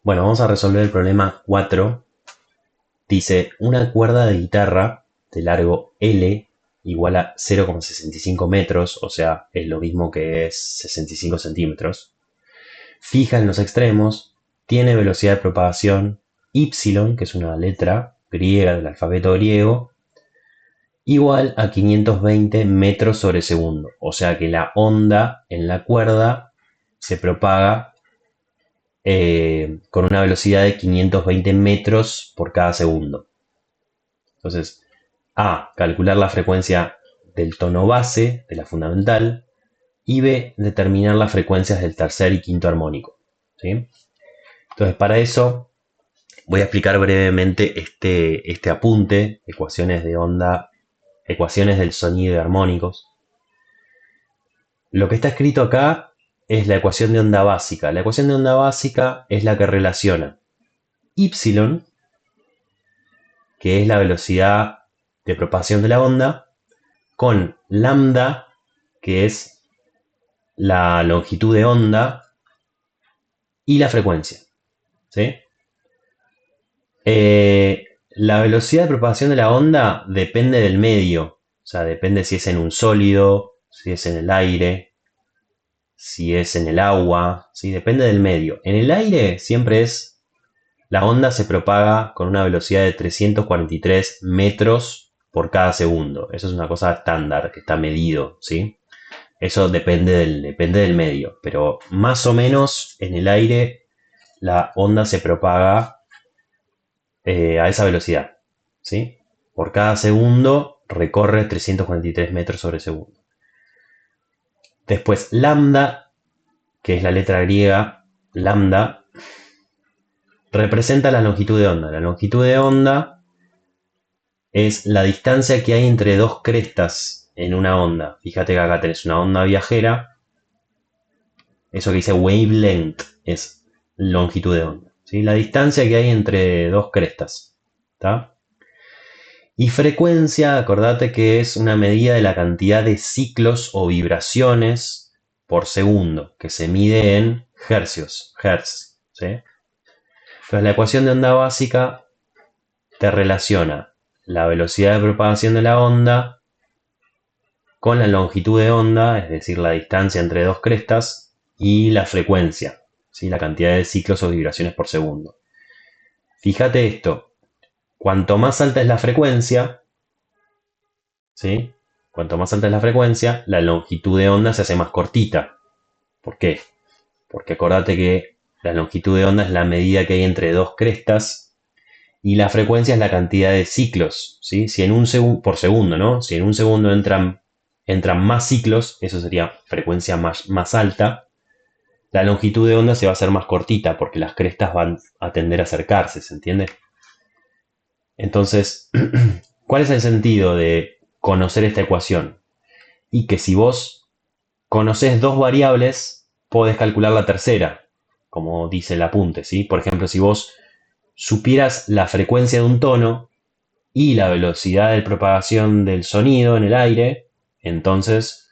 Bueno, vamos a resolver el problema 4. Dice, una cuerda de guitarra de largo L igual a 0,65 metros, o sea, es lo mismo que es 65 centímetros. Fija en los extremos, tiene velocidad de propagación y, que es una letra griega del alfabeto griego, igual a 520 metros sobre segundo. O sea que la onda en la cuerda se propaga con una velocidad de 520 metros por cada segundo. Entonces, A, calcular la frecuencia del tono base, de la fundamental, y B, determinar las frecuencias del tercer y quinto armónico. ¿Sí? Entonces, para eso voy a explicar brevemente este apunte, ecuaciones de onda, ecuaciones del sonido y armónicos. Lo que está escrito acá es la ecuación de onda básica. La ecuación de onda básica es la que relaciona y, que es la velocidad de propagación de la onda, con lambda, que es la longitud de onda, y la frecuencia. ¿Sí? La velocidad de propagación de la onda depende del medio, o sea, depende si es en un sólido, si es en el aire, si es en el agua, ¿sí? Depende del medio. En el aire siempre la onda se propaga con una velocidad de 343 metros por cada segundo. Eso es una cosa estándar que está medido, ¿sí? Eso depende del medio, pero más o menos en el aire la onda se propaga a esa velocidad, ¿sí? Por cada segundo recorre 343 metros sobre segundo. Después lambda, que es la letra griega, lambda, representa la longitud de onda. La longitud de onda es la distancia que hay entre dos crestas en una onda. Fíjate que acá tenés una onda viajera. Eso que dice wavelength es longitud de onda. ¿Sí? La distancia que hay entre dos crestas. ¿Tá? Y frecuencia, acordate que es una medida de la cantidad de ciclos o vibraciones por segundo, que se mide en hercios, hertz. ¿Sí? Entonces la ecuación de onda básica te relaciona la velocidad de propagación de la onda con la longitud de onda, es decir, la distancia entre dos crestas, y la frecuencia, ¿sí? La cantidad de ciclos o vibraciones por segundo. Fíjate esto, cuanto más alta es la frecuencia, ¿sí? Cuanto más alta es la frecuencia, la longitud de onda se hace más cortita. ¿Por qué? Porque acordate que la longitud de onda es la medida que hay entre dos crestas y la frecuencia es la cantidad de ciclos, ¿sí? Si en un segundo, por segundo, ¿no? Si en un segundo entran más ciclos, eso sería frecuencia más alta, la longitud de onda se va a hacer más cortita porque las crestas van a tender a acercarse, ¿se entiende? Entonces, ¿cuál es el sentido de conocer esta ecuación? Y que si vos conocés dos variables, podés calcular la tercera, como dice el apunte, ¿sí? Por ejemplo, si vos supieras la frecuencia de un tono y la velocidad de propagación del sonido en el aire, entonces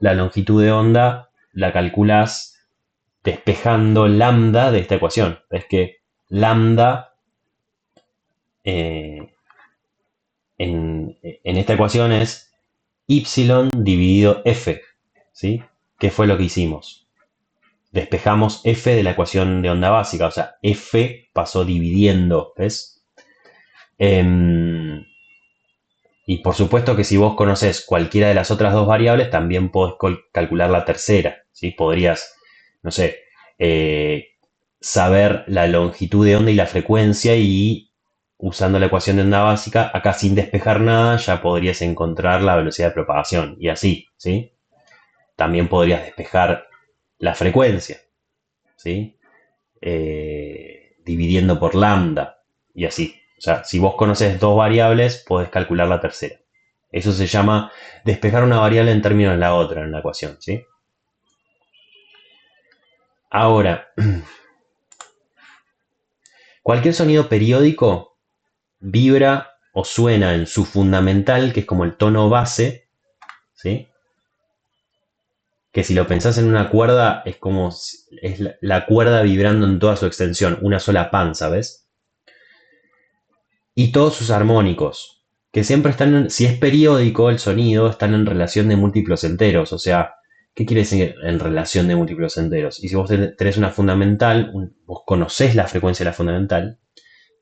la longitud de onda la calculás despejando lambda de esta ecuación. Es que lambda eh, en esta ecuación es y dividido f, ¿sí? ¿Qué fue lo que hicimos? Despejamos f de la ecuación de onda básica, o sea, f pasó dividiendo, ¿ves? Y por supuesto que si vos conocés cualquiera de las otras dos variables, también podés calcular la tercera, ¿sí? Podrías, no sé, eh, saber la longitud de onda y la frecuencia y usando la ecuación de onda básica, acá sin despejar nada, ya podrías encontrar la velocidad de propagación y así, ¿sí? También podrías despejar la frecuencia, ¿sí? Dividiendo por lambda y así. O sea, si vos conoces dos variables, podés calcular la tercera. Eso se llama despejar una variable en términos de la otra en la ecuación, ¿sí? Ahora, cualquier sonido periódico vibra o suena en su fundamental, que es como el tono base, ¿sí? que si lo pensás en una cuerda, es como es la cuerda vibrando en toda su extensión, una sola panza, ¿ves? Y todos sus armónicos, que siempre están, si es periódico el sonido, están en relación de múltiplos enteros. O sea, ¿qué quiere decir en relación de múltiplos enteros? Y si vos tenés una fundamental, vos conocés la frecuencia de la fundamental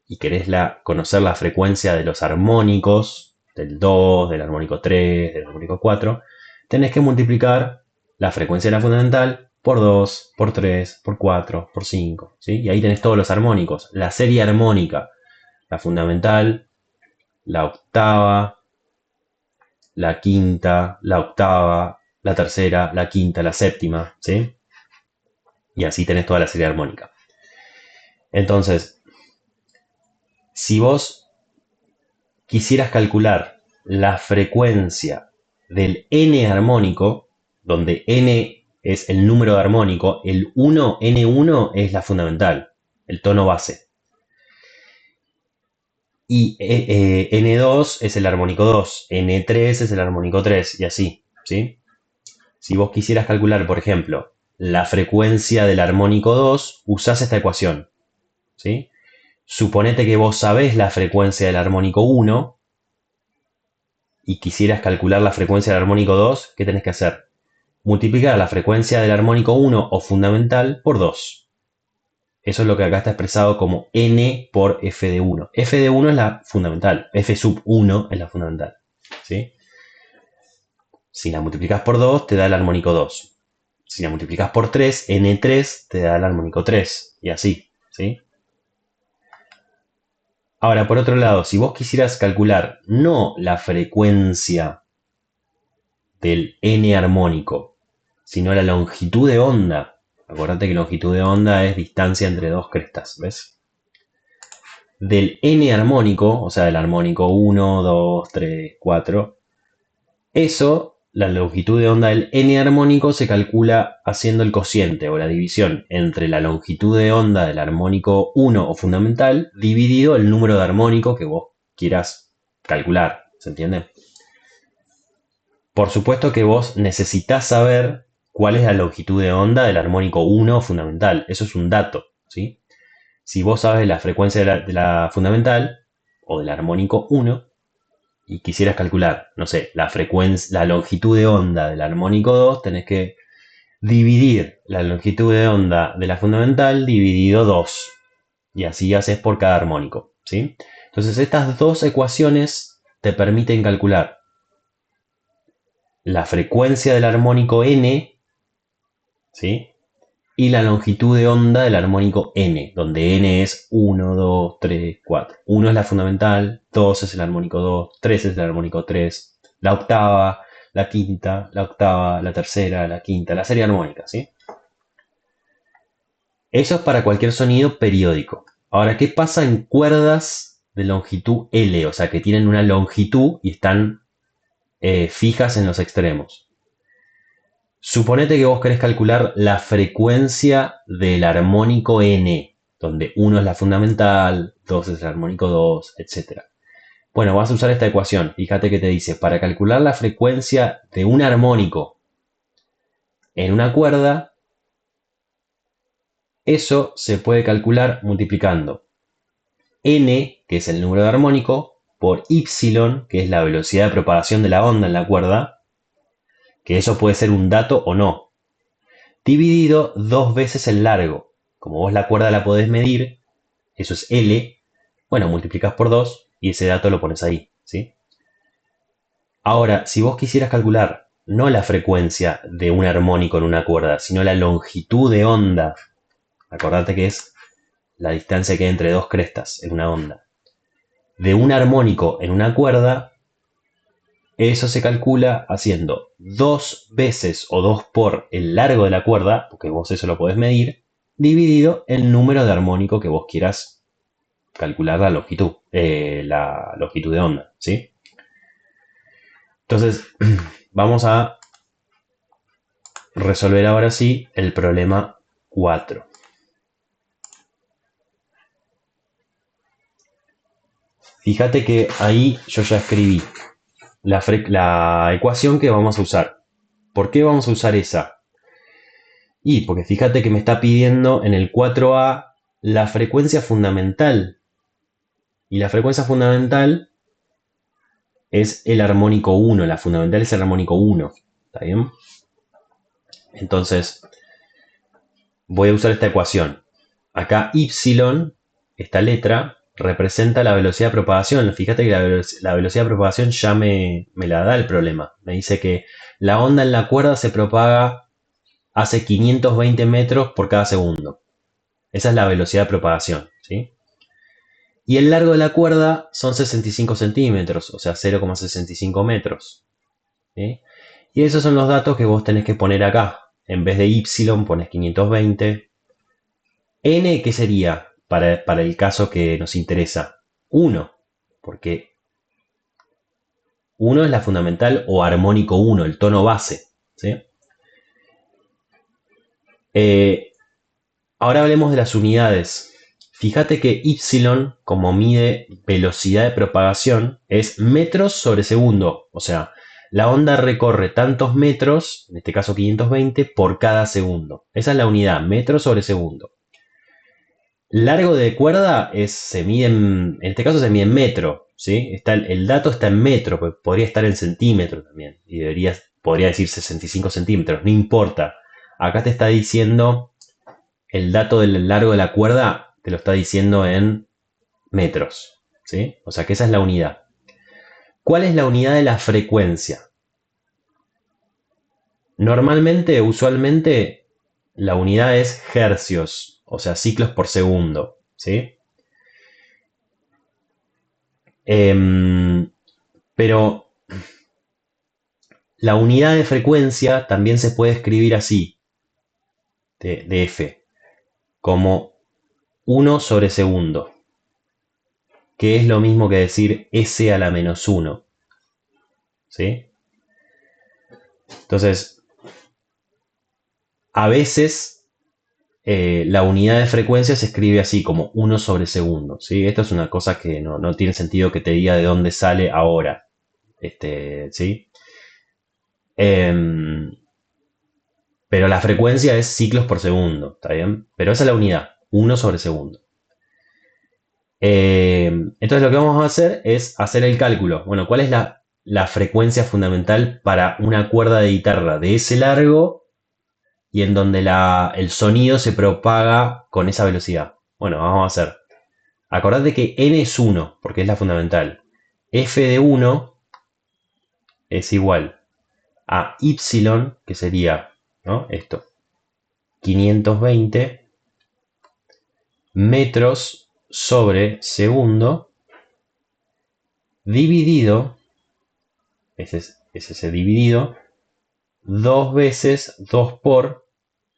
y querés conocer la frecuencia de los armónicos, del 2, del armónico 3, del armónico 4, tenés que multiplicar la frecuencia de la fundamental por 2, por 3, por 4, por 5, ¿sí? Y ahí tenés todos los armónicos. La serie armónica, la fundamental, la octava, la quinta, la octava, la tercera, la quinta, la séptima, ¿sí? Y así tenés toda la serie armónica. Entonces, si vos quisieras calcular la frecuencia del n armónico, donde n es el número armónico, el 1, n1 es la fundamental, el tono base. Y n2 es el armónico 2, n3 es el armónico 3 y así, ¿sí? Si vos quisieras calcular, por ejemplo, la frecuencia del armónico 2, usás esta ecuación, ¿sí? Suponete que vos sabés la frecuencia del armónico 1 y quisieras calcular la frecuencia del armónico 2, ¿qué tenés que hacer? Multiplicar la frecuencia del armónico 1 o fundamental por 2. Eso es lo que acá está expresado como n por f de 1. F de 1 es la fundamental, f sub 1 es la fundamental, ¿sí? Si la multiplicas por 2 te da el armónico 2. Si la multiplicas por 3, n3 te da el armónico 3 y así, ¿sí? Ahora, por otro lado, si vos quisieras calcular no la frecuencia del n armónico, sino la longitud de onda. Acordate que longitud de onda es distancia entre dos crestas, ¿ves? Del n armónico, o sea, del armónico 1, 2, 3, 4, eso, la longitud de onda del n armónico se calcula haciendo el cociente o la división entre la longitud de onda del armónico 1 o fundamental dividido el número de armónico que vos quieras calcular, ¿se entiende? Por supuesto que vos necesitas saber cuál es la longitud de onda del armónico 1 fundamental. Eso es un dato, ¿sí? Si vos sabes la frecuencia de la fundamental o del armónico 1 y quisieras calcular, no sé, la longitud de onda del armónico 2, tenés que dividir la longitud de onda de la fundamental dividido 2. Y así haces por cada armónico, ¿sí? Entonces estas dos ecuaciones te permiten calcular la frecuencia del armónico n, ¿sí? Y la longitud de onda del armónico n, donde n es 1, 2, 3, 4. 1 es la fundamental, 2 es el armónico 2, 3 es el armónico 3, la octava, la quinta, la octava, la tercera, la quinta, la serie armónica, ¿sí? Eso es para cualquier sonido periódico. Ahora, ¿qué pasa en cuerdas de longitud L? O sea, que tienen una longitud y están fijas en los extremos. Suponete que vos querés calcular la frecuencia del armónico n, donde 1 es la fundamental, 2 es el armónico 2, etc. Bueno, vas a usar esta ecuación. Fíjate que te dice, para calcular la frecuencia de un armónico en una cuerda, eso se puede calcular multiplicando n, que es el número de armónico, por y, que es la velocidad de propagación de la onda en la cuerda, que eso puede ser un dato o no, dividido 2 veces el largo. Como vos la cuerda la podés medir, eso es L, bueno, multiplicas por 2 y ese dato lo pones ahí, ¿sí? Ahora, si vos quisieras calcular no la frecuencia de un armónico en una cuerda, sino la longitud de onda, acordate que es la distancia que hay entre dos crestas en una onda, de un armónico en una cuerda, eso se calcula haciendo 2 veces o 2 por el largo de la cuerda, porque vos eso lo podés medir, dividido el número de armónico que vos quieras calcular la longitud de onda, ¿sí? Entonces, vamos a resolver ahora sí el problema 4. Fíjate que ahí yo ya escribí la ecuación que vamos a usar. ¿Por qué vamos a usar esa? Y porque fíjate que me está pidiendo en el 4A la frecuencia fundamental. Y la frecuencia fundamental es el armónico 1. La fundamental es el armónico 1. ¿Está bien? Entonces, voy a usar esta ecuación. Acá y, esta letra, representa la velocidad de propagación. Fíjate que la velocidad de propagación ya me la da el problema. Me dice que la onda en la cuerda se propaga hace 520 metros por cada segundo. Esa es la velocidad de propagación, ¿sí? Y el largo de la cuerda son 65 centímetros, o sea, 0,65 metros. ¿Sí? Y esos son los datos que vos tenés que poner acá. En vez de y pones 520. N, ¿qué sería para el caso que nos interesa? 1, porque 1 es la fundamental o armónico 1, el tono base. ¿Sí? Ahora hablemos de las unidades. Fíjate que y, como mide velocidad de propagación, es metros sobre segundo. O sea, la onda recorre tantos metros, en este caso 520, por cada segundo. Esa es la unidad, metros sobre segundo. Largo de cuerda se mide en este caso se mide en metro. ¿Sí? El dato está en metro, pues podría estar en centímetros también. Y podría decir 65 centímetros, no importa. Acá te está diciendo el dato del largo de la cuerda, te lo está diciendo en metros. ¿Sí? O sea que esa es la unidad. ¿Cuál es la unidad de la frecuencia? Normalmente, usualmente, la unidad es hercios, o sea, ciclos por segundo. ¿Sí? Pero la unidad de frecuencia también se puede escribir así, de f, como 1 sobre segundo, que es lo mismo que decir s a la menos 1. ¿Sí? Entonces, a veces la unidad de frecuencia se escribe así, como 1 sobre segundo. ¿Sí? Esto es una cosa que no tiene sentido que te diga de dónde sale ahora. ¿Sí? Pero la frecuencia es ciclos por segundo, ¿está bien? Pero esa es la unidad, 1 sobre segundo. Entonces lo que vamos a hacer es hacer el cálculo. Bueno, ¿cuál es la frecuencia fundamental para una cuerda de guitarra de ese largo y en donde el sonido se propaga con esa velocidad? Bueno, vamos a hacer. Acordate que n es 1, porque es la fundamental. F de 1 es igual a y, que sería, ¿no? Esto, 520 metros sobre segundo dividido, es ese dividido, 2 veces 2 por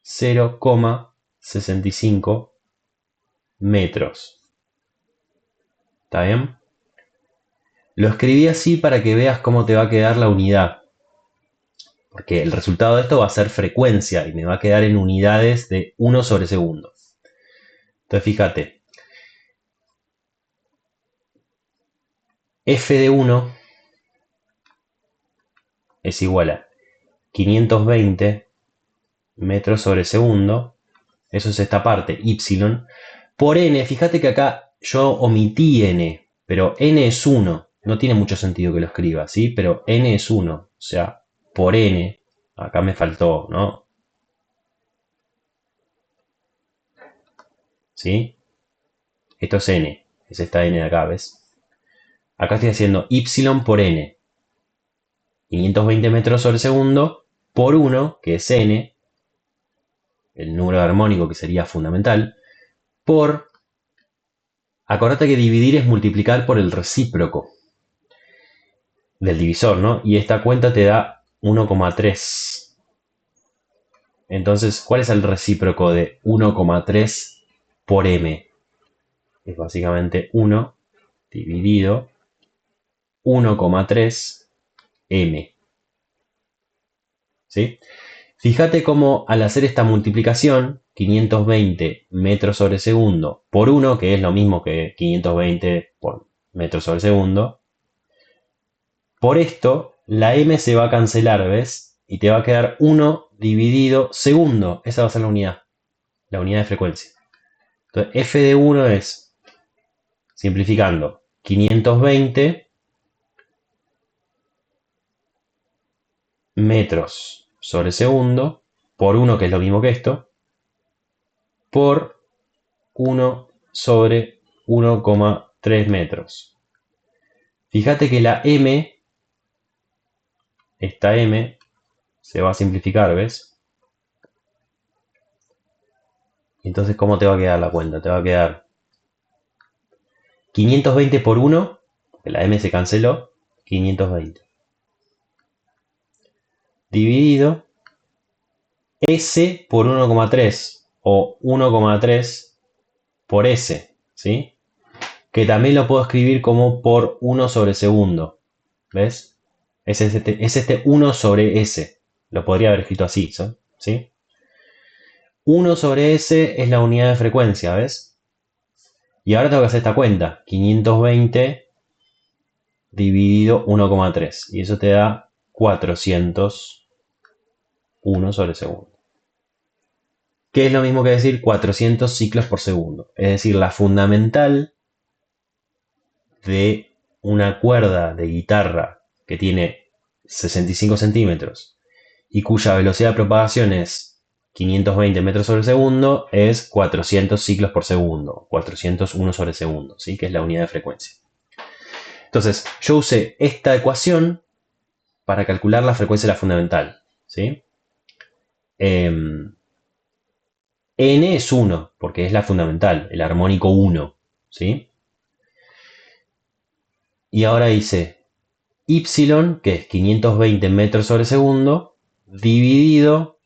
0,65 metros. ¿Está bien? Lo escribí así para que veas cómo te va a quedar la unidad. Porque el resultado de esto va a ser frecuencia y me va a quedar en unidades de 1 sobre segundo. Entonces fíjate. F de 1 es igual a 520 metros sobre segundo. Eso es esta parte, y. Por n, fíjate que acá yo omití n, pero n es 1. No tiene mucho sentido que lo escriba, ¿sí? Pero n es 1. O sea, por n, acá me faltó, ¿no? ¿Sí? Esto es n. Es esta n de acá, ¿ves? Acá estoy haciendo y por n. 520 metros sobre segundo por 1, que es n, el número armónico que sería fundamental, por... Acordate que dividir es multiplicar por el recíproco del divisor, ¿no? Y esta cuenta te da 1,3. Entonces, ¿cuál es el recíproco de 1,3 por m? Es básicamente 1 dividido 1,3 m. ¿Sí? Fíjate cómo al hacer esta multiplicación, 520 metros sobre segundo por 1, que es lo mismo que 520 por metros sobre segundo, por esto la m se va a cancelar, ¿ves? Y te va a quedar 1 dividido segundo. Esa va a ser la unidad de frecuencia. Entonces, f de 1 es, simplificando, 520 metros sobre segundo por 1, que es lo mismo que esto, por 1 sobre 1,3 metros. Fíjate que la m, esta m, se va a simplificar, ¿ves? Entonces, ¿cómo te va a quedar la cuenta? Te va a quedar 520 por 1, que la m se canceló, 520. Dividido S por 1,3 o 1,3 por S, ¿sí? Que también lo puedo escribir como por 1 sobre segundo, ¿ves? Es este 1 sobre S. Lo podría haber escrito así, ¿sí? 1 sobre S es la unidad de frecuencia, ¿ves? Y ahora tengo que hacer esta cuenta. 520 dividido 1,3. Y eso te da 401 sobre segundo. Que es lo mismo que decir 400 ciclos por segundo. Es decir, la fundamental de una cuerda de guitarra que tiene 65 centímetros y cuya velocidad de propagación es 520 metros sobre segundo es 400 ciclos por segundo, 401 sobre segundo, ¿sí? Que es la unidad de frecuencia. Entonces, yo usé esta ecuación para calcular la frecuencia de la fundamental, ¿sí? N es 1, porque es la fundamental, el armónico 1, ¿sí? Y ahora hice y, que es 520 metros sobre segundo, dividido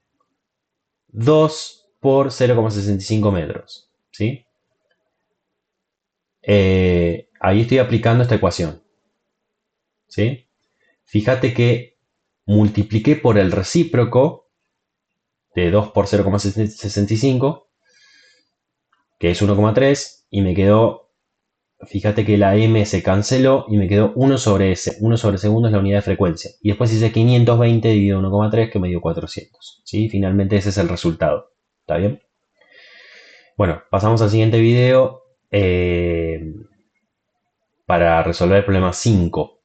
2 por 0,65 metros, ¿sí? Ahí estoy aplicando esta ecuación, ¿sí? Fíjate que multipliqué por el recíproco de 2 por 0,65, que es 1,3, y me quedó, fíjate que la m se canceló y me quedó 1 sobre s. 1 sobre segundo es la unidad de frecuencia. Y después hice 520 dividido 1,3, que me dio 400. ¿Sí? Finalmente ese es el resultado. ¿Está bien? Bueno, pasamos al siguiente video para resolver el problema 5.